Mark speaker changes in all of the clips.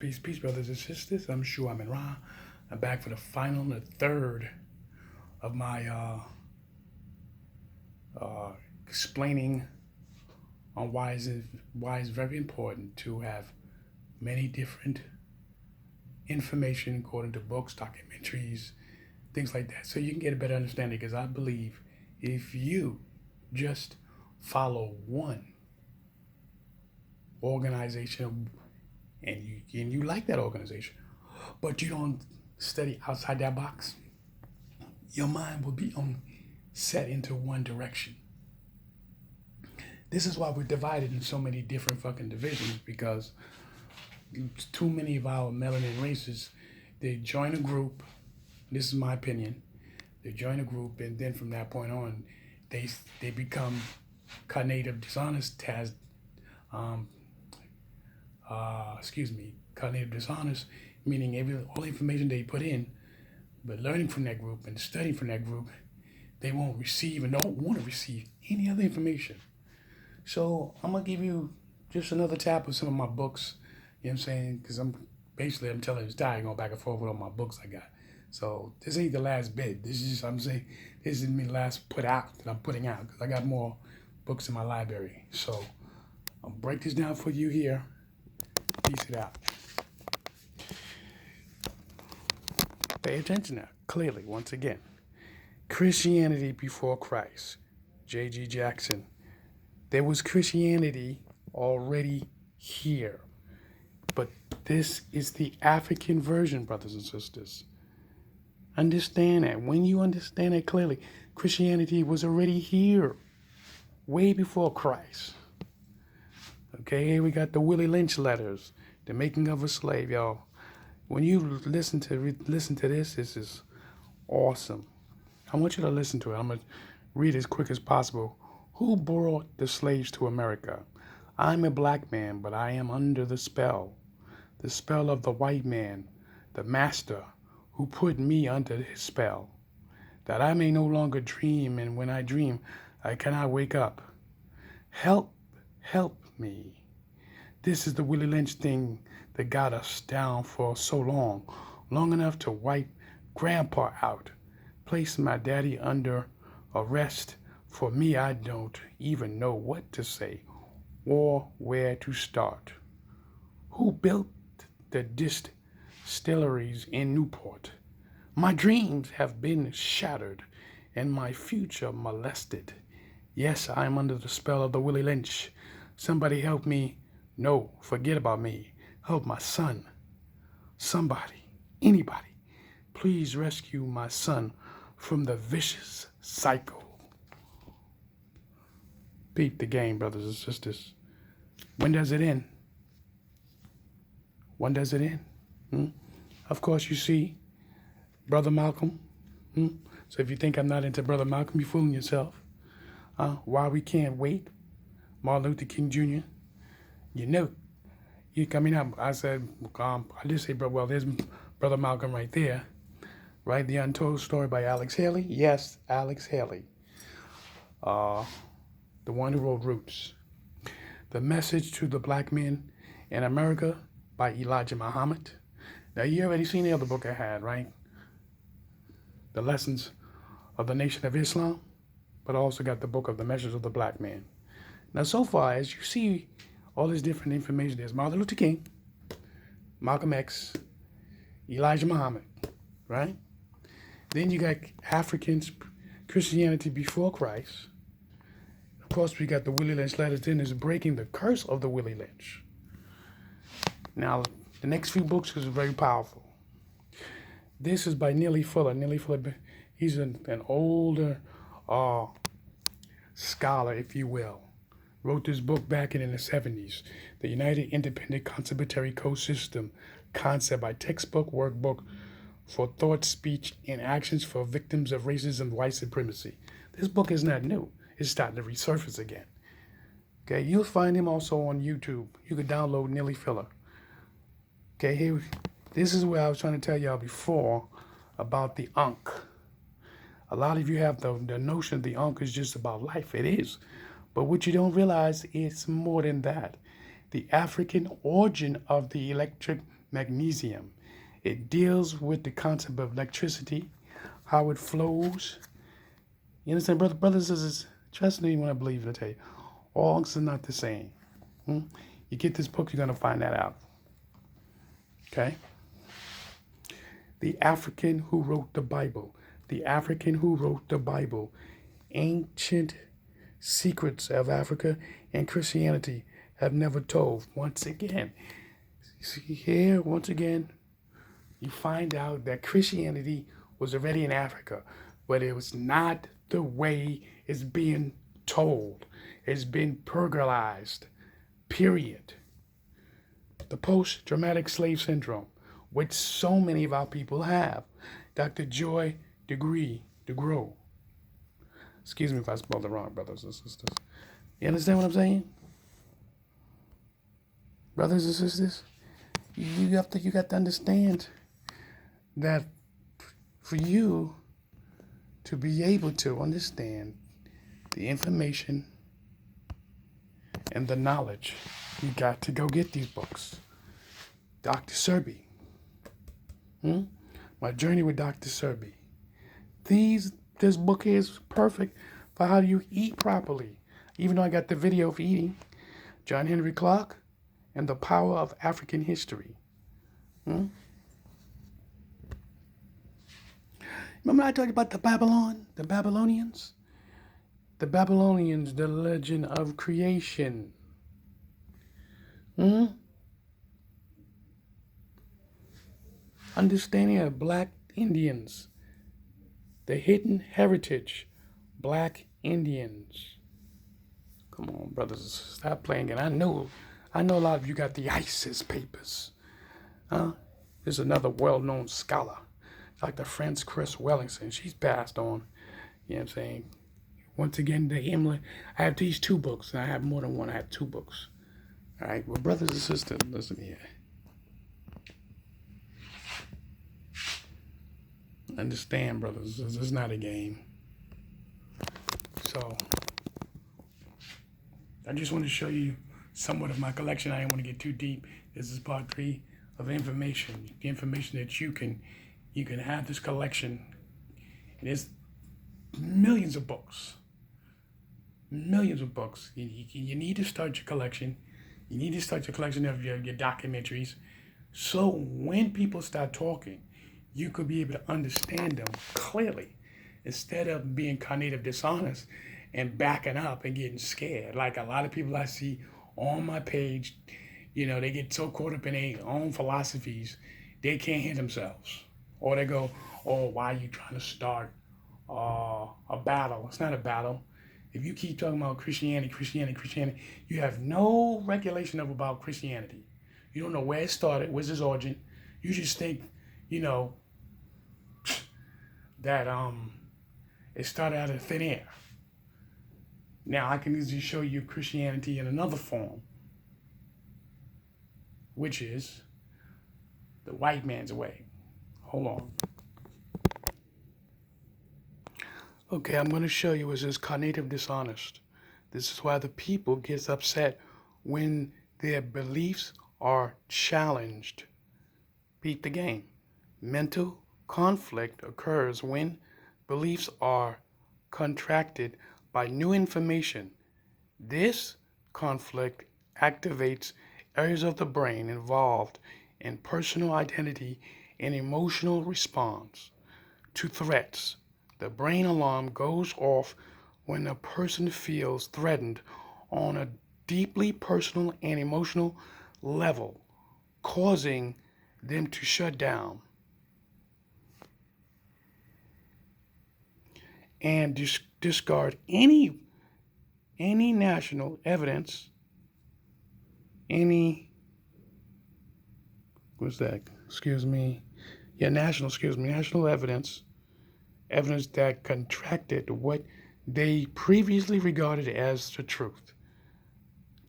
Speaker 1: Peace, peace, brothers and sisters. I'm Shu Amun. I'm back for the final and the third of my explaining on why it's very important to have many different information according to books, documentaries, things like that, so you can get a better understanding. Because I believe if you just follow one organization and you like that organization, but you don't study outside that box, your mind will be set into one direction. This is why we're divided in so many different fucking divisions, because too many of our melanin races, they join a group. This is my opinion. They join a group, and then from that point on, they become cognitive dishonest, um, cognitive dishonest, meaning all the information they put in, but learning from that group and studying from that group, they won't receive and don't want to receive any other information. So I'm gonna give you just another tap of some of my books. You know what I'm saying? Because I'm telling you, I'm going back and forth with all my books I got. So this ain't the last bit. This is just, I'm saying, this is me last put out that I'm putting out, because I got more books in my library. So I'll break this down for you here. Piece it out. Pay attention now, clearly, once again. Christianity before Christ. J.G. Jackson. There was Christianity already here. But this is the African version, brothers and sisters. Understand that. When you understand that clearly, Christianity was already here, way before Christ. Okay, here we got the Willie Lynch letters, the making of a slave, y'all. When you listen to this is awesome. I want you to listen to it. I'm gonna read as quick as possible. Who brought the slaves to America? I'm a black man, but I am under the spell of the white man, the master, who put me under his spell, that I may no longer dream, and when I dream, I cannot wake up. Help me. This is the Willie Lynch thing that got us down for so long enough to wipe Grandpa out, place my daddy under arrest. For me, I don't even know what to say or where to start. Who built the distilleries in Newport? My dreams have been shattered and my future molested. Yes, I'm under the spell of the Willie Lynch. Somebody help me. No, forget about me. Help my son. Somebody, anybody, please rescue my son from the vicious cycle. Beat the game, brothers and sisters. When does it end? When does it end? Of course, you see, Brother Malcolm. So if you think I'm not into Brother Malcolm, you're fooling yourself. Why we can't wait? Martin Luther King Jr. You know, you coming up. I said, I did say, well, there's Brother Malcolm right there, right? The Untold Story by Alex Haley. Yes, Alex Haley. The one who wrote Roots. The Message to the Black Men in America by Elijah Muhammad. Now, you already seen the other book I had, right? The Lessons of the Nation of Islam, but I also got the book of the Message of the Black Man. Now, so far, as you see all this different information, there's Martin Luther King, Malcolm X, Elijah Muhammad, right? Then you got Africans, Christianity before Christ. Of course, we got the Willie Lynch letters. Then there's Breaking the Curse of the Willie Lynch. Now, the next few books is very powerful. This is by Neely Fuller. Neely Fuller, he's an older scholar, if you will. Wrote this book back in the 70s, The United Independent Contributory Co-System Concept by Textbook Workbook for Thought, Speech, and Actions for Victims of Racism and White Supremacy. This book is not new. It's starting to resurface again. Okay, you'll find him also on YouTube. You can download Neely Fuller. Okay, this is where I was trying to tell y'all before about the Ankh. A lot of you have the notion the Ankh is just about life. It is. But what you don't realize, it's more than that. The African origin of the electric magnesium. It deals with the concept of electricity, how it flows. You understand, brothers and sisters? Trust me when I believe it. I tell you, all are not the same. You get this book, you're gonna find that out. Okay. The African who wrote the Bible. The African who wrote the Bible. Ancient secrets of Africa and Christianity have never told. Once again, see here, once again, you find out that Christianity was already in Africa, but it was not the way it's being told. It's been pergolized, period. The post-traumatic slave syndrome, which so many of our people have. Dr. Joy DeGrow. Excuse me if I spelled it wrong, brothers and sisters. You understand what I'm saying? Brothers and sisters, you got to understand that for you to be able to understand the information and the knowledge, you got to go get these books. Dr. Serby. My Journey with Dr. Serby. This book is perfect for how you eat properly. Even though I got the video for eating, John Henry Clark and the Power of African History. Remember I told you about the Babylonians? The Babylonians, the legend of creation. Understanding of Black Indians. The hidden heritage. Black Indians. Come on, brothers, stop playing it. I know a lot of you got the ISIS papers. There's another well-known scholar, Dr. Frances Cress Wellington. She's passed on. You know what I'm saying? Once again, the Himmler. I have these two books. And I have more than one. I have two books. All right. Well, brothers and sisters, listen here. Understand, brothers. This is not a game. So, I just want to show you somewhat of my collection. I don't want to get too deep. This is part 3 of information. The information that you can have this collection. There's millions of books. Millions of books. You need to start your collection. You need to start your collection of your documentaries. So when people start talking, you could be able to understand them clearly instead of being cognitive dishonest and backing up and getting scared. Like a lot of people I see on my page, they get so caught up in their own philosophies, they can't hear themselves. Or they go, oh, why are you trying to start a battle? It's not a battle. If you keep talking about Christianity, you have no regulation about Christianity. You don't know where it started, where's its origin. You just think, that it started out of thin air. Now I can easily show you Christianity in another form, which is the white man's way. Hold on. Okay, I'm going to show you is cognitive dishonest. This is why the people get upset when their beliefs are challenged. Beat the game. Mental conflict occurs when beliefs are contracted by new information. This conflict activates areas of the brain involved in personal identity and emotional response to threats. The brain alarm goes off when a person feels threatened on a deeply personal and emotional level, causing them to shut down and discard any national evidence, national evidence that contracted what they previously regarded as the truth.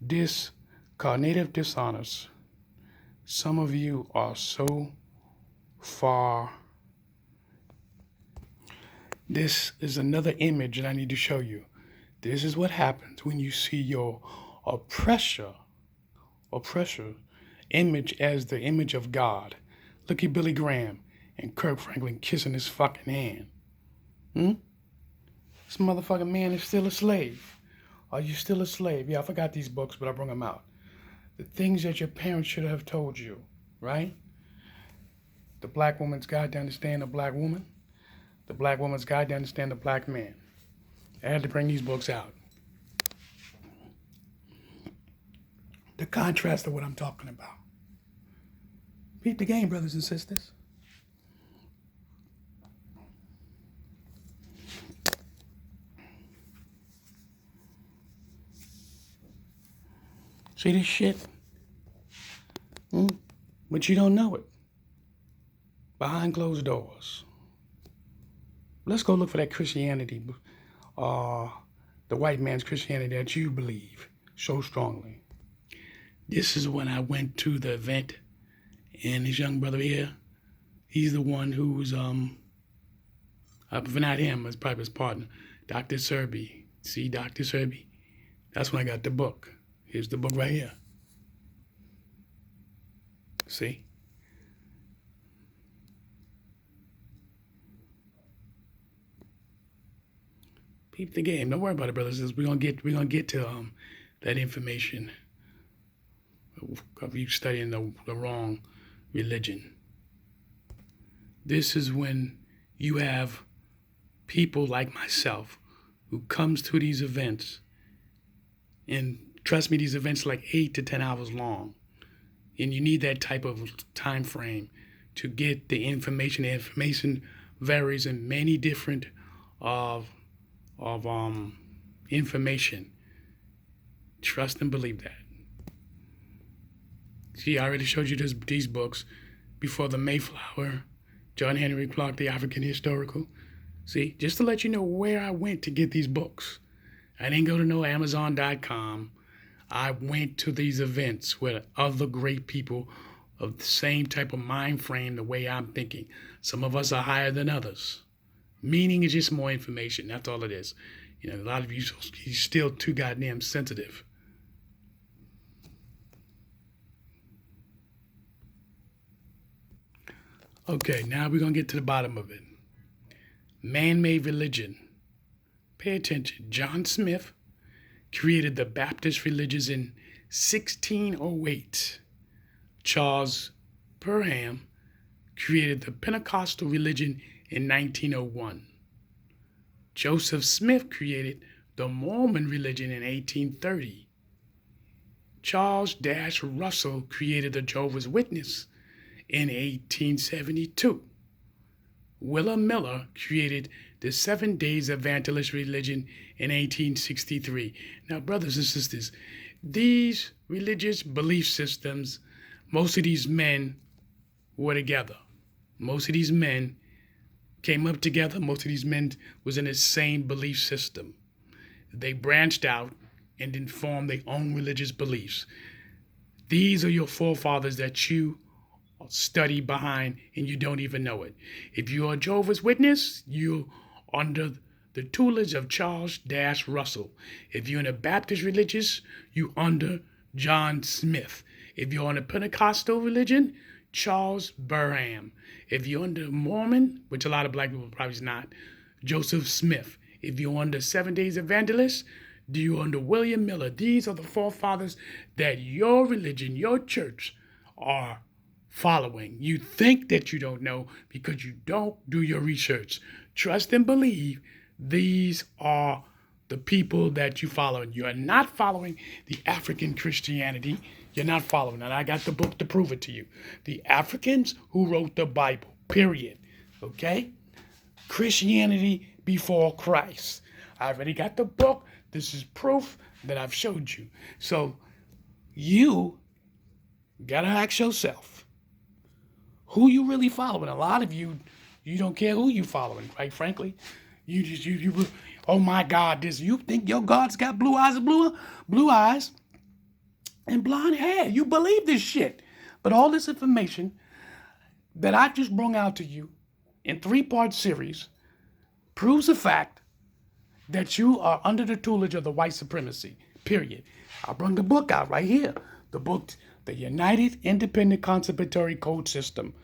Speaker 1: This cognitive dishonest. Some of you are so far. This is another image that I need to show you. This is what happens when you see your oppressor image as the image of God. Look at Billy Graham and Kirk Franklin kissing his fucking hand. This motherfucking man is still a slave. Are you still a slave? Yeah, I forgot these books, but I bring them out. The things that your parents should have told you, right? The Black Woman's Guide to Understand the Black Woman. The Black Woman's Guide to Understand the Black Man. I had to bring these books out. The contrast of what I'm talking about. Beat the game, brothers and sisters. See this shit? But you don't know it. Behind closed doors. Let's go look for that Christianity, the white man's Christianity that you believe so strongly. This is when I went to the event, and this young brother here, he's the one who's, if not him, it's probably his partner, Dr. Serby. See Dr. Serby? That's when I got the book. Here's the book right here. See? Peep the game. Don't worry about it, brothers. We're gonna get to that information of you studying the wrong religion. This is when you have people like myself who comes to these events, and trust me, these events are like 8 to 10 hours long, and you need that type of time frame to get the information. The information varies in many different information. Trust and believe that. See, I already showed you these books before the Mayflower, John Henry Clark, the African Historical. See, just to let you know where I went to get these books. I didn't go to no Amazon.com. I went to these events with other great people of the same type of mind frame, the way I'm thinking. Some of us are higher than others. Meaning is just more information. That's all it is. You know, a lot of you are still too goddamn sensitive. Okay, now we're going to get to the bottom of it. Man-made religion. Pay attention. John Smith created the Baptist religions in 1608. Charles Parham created the Pentecostal religion in 1901. Joseph Smith created the Mormon religion in 1830. Charles Russell created the Jehovah's Witness in 1872. William Miller created the Seven-Day Adventist religion in 1863. Now, brothers and sisters, these religious belief systems, most of these men were together. Most of these men came up together. Most of these men was in the same belief system. They branched out and then formed their own religious beliefs. These are your forefathers that you study behind and you don't even know it. If you're a Jehovah's Witness, you're under the tutelage of Charles Russell. If you're in a Baptist religious, you're under John Smith. If you're in a Pentecostal religion, Charles Parham. If you're under Mormon, which a lot of black people probably is not, Joseph Smith. If you're under Seven-Day Adventist, you're under William Miller. These are the forefathers that your religion, your church, are following. You think that you don't know because you don't do your research. Trust and believe these are the people that you follow. You are not following the African Christianity. You're not following. And I got the book to prove it to you. The Africans who wrote the Bible, period. Okay? Christianity before Christ. I already got the book. This is proof that I've showed you. So you got to ask yourself, who you really following? A lot of you don't care who you following, quite frankly. You oh my God, you think your God's got blue eyes and blonde hair. You believe this shit. But all this information that I just brought out to you in 3-part series proves the fact that you are under the tutelage of the white supremacy, period. I brought the book out right here. The book The United Independent Compensatory Code System.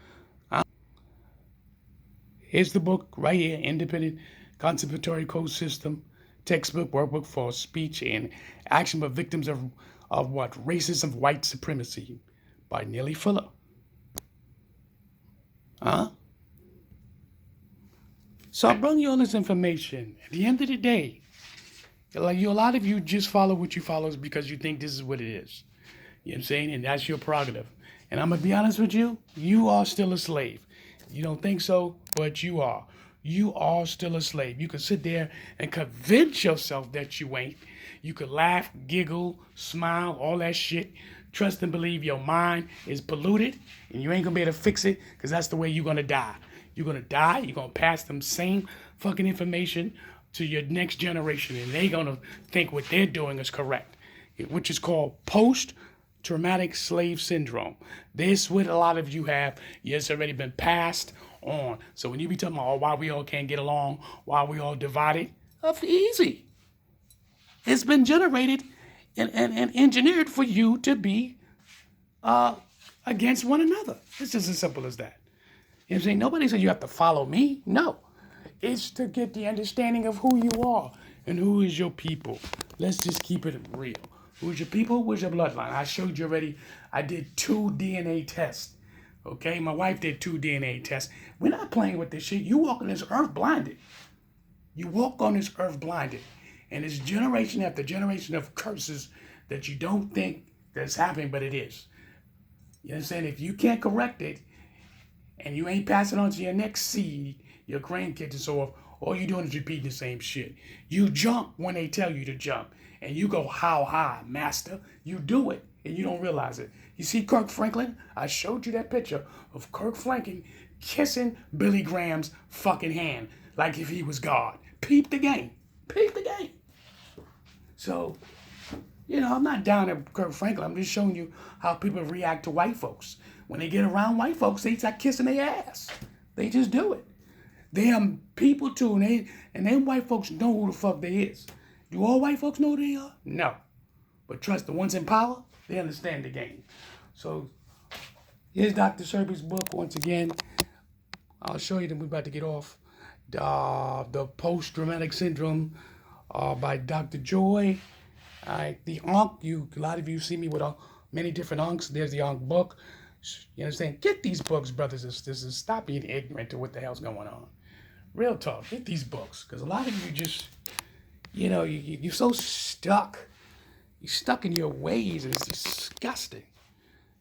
Speaker 1: Here's the book right here, Independent Compensatory Code System, textbook, workbook for speech and action for victims of what? Racism, white supremacy by Neely Fuller. So I bring you all this information. At the end of the day, a lot of you just follow what you follow because you think this is what it is. You know what I'm saying? And that's your prerogative. And I'm going to be honest with you, you are still a slave. You don't think so, but you are. You are still a slave. You can sit there and convince yourself that you ain't. You could laugh, giggle, smile, all that shit. Trust and believe your mind is polluted and you ain't going to be able to fix it because that's the way you're going to die. You're going to die. You're going to pass them same fucking information to your next generation and they're going to think what they're doing is correct, which is called post-traumatic slave syndrome. This what a lot of you have. It's already been passed on. So when you be talking about why we all can't get along, why we all divided, that's easy. It's been generated and engineered for you to be against one another. It's just as simple as that. You know what I'm saying? Nobody said you have to follow me. No. It's to get the understanding of who you are and who is your people. Let's just keep it real. Who's your people? Who's your bloodline? I showed you already. I did 2 DNA tests. Okay? My wife did 2 DNA tests. We're not playing with this shit. You walk on this earth blinded. You walk on this earth blinded. And it's generation after generation of curses that you don't think that's happening, but it is. You know what I'm saying? If you can't correct it, and you ain't passing on to your next seed, your grandkids and so forth, all you're doing is repeating the same shit. You jump when they tell you to jump, and you go, how high, master? You do it, and you don't realize it. You see Kirk Franklin? I showed you that picture of Kirk Franklin kissing Billy Graham's fucking hand like if he was God. Peep the game. Peep the game. So, you know, I'm not down at Kirk Franklin. I'm just showing you how people react to white folks. When they get around white folks, they start kissing their ass. They just do it. They are people too, and them white folks know who the fuck they is. Do all white folks know who they are? No. But trust the ones in power, they understand the game. So here's Dr. Serby's book once again. I'll show you that we're about to get off. The Post-Traumatic Syndrome by Dr. Joy. The Ankh, a lot of you see me with many different Ankhs. There's the Ankh book. You understand? Get these books, brothers and sisters. Stop being ignorant to what the hell's going on. Real talk. Get these books. Because a lot of you just, you know, you're so stuck. You're stuck in your ways, and it's disgusting.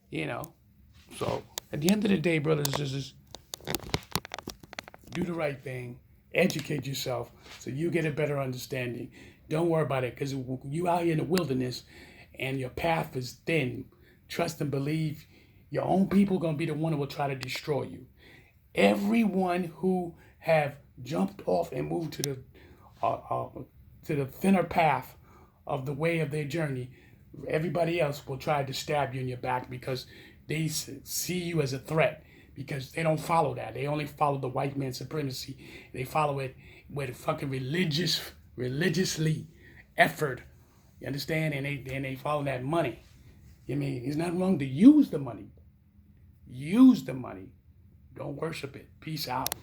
Speaker 1: You know? So, at the end of the day, brothers and sisters, do the right thing. Educate yourself so you get a better understanding. Don't worry about it. Because you out here in the wilderness, and your path is thin. Trust and believe. Your own people are going to be the one who will try to destroy you. Everyone who have jumped off and moved to the thinner path of the way of their journey, everybody else will try to stab you in your back because they see you as a threat because they don't follow that. They only follow the white man's supremacy. They follow it with fucking religiously effort. You understand? And they follow that money. I mean, it's not wrong to use the money. Use the money. Don't worship it. Peace out.